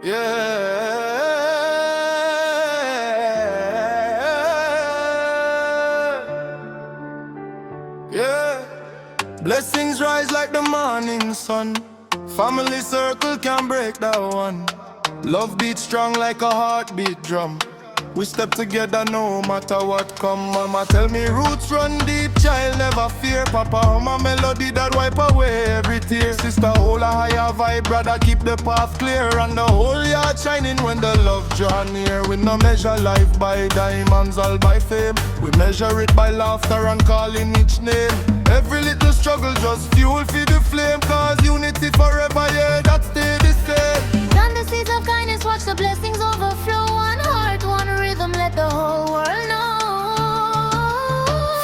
Yeah, yeah. Blessings rise like the morning sun. Family circle can't break that one. Love beats strong like a heartbeat drum. We step together no matter what come. Mama tell me roots run deep, child never fear. Papa hum a melody that wipe away every tear. Sister hold a higher vibe, brother keep the path clear. And the whole yard shining when the love draw near. We no measure life by diamonds, all by fame. We measure it by laughter and calling each name. Every little struggle just fuel for the flame. Cause unity forever, yeah, that stay the same. Plant the seeds of kindness, watch the blessings overflow. One heart, one rhythm, let the whole world know.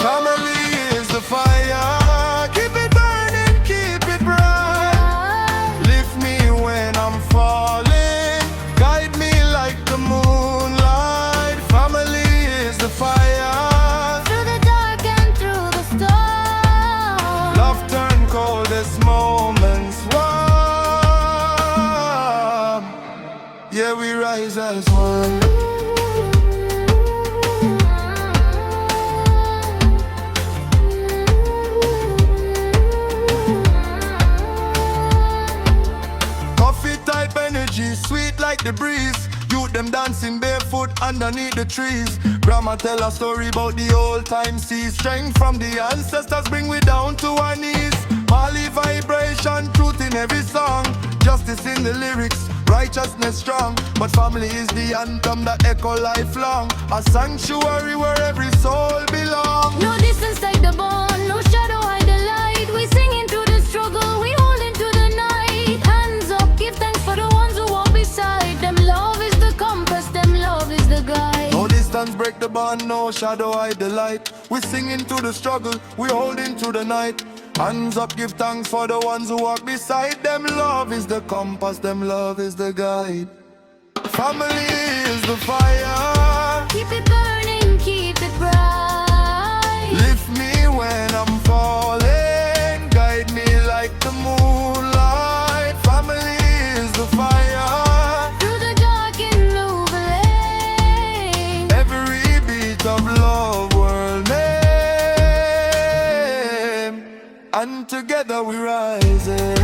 Family is the fire, keep it burning, keep it bright. Lift me when I'm falling, guide me like the moonlight. Family is the fire, Through the dark and through the storm. love turn coldest moments warm. Yeah, we rise as one. Koffee type energy, sweet like the breeze. Youth them dancing barefoot underneath the trees. Grandma tell a story about the old time seas. Strength from the ancestors bring we down to our knees. Marley vibration, truth in every song. Justice in the lyrics, righteousness strong. But family is the anthem that echo lifelong. A sanctuary where every soul belongs. No distance like the bond, no shadow hide the light. We singing through the struggle, we hold into the night. Hands up, give thanks for the ones who walk beside them. Love is the compass, them love is the guide. No distance break the bond, no shadow hide the light. We singing through the struggle, we holding through the night. Hands up, give thanks for the ones who walk beside them. Love is the compass, them love is the guide. Family is the fire, Keep it burning, keep it bright. lift me when I'm falling, guide me like the moonlight. Family is the fire, Through the dark and blue lane. every beat of love world name. And together we rising.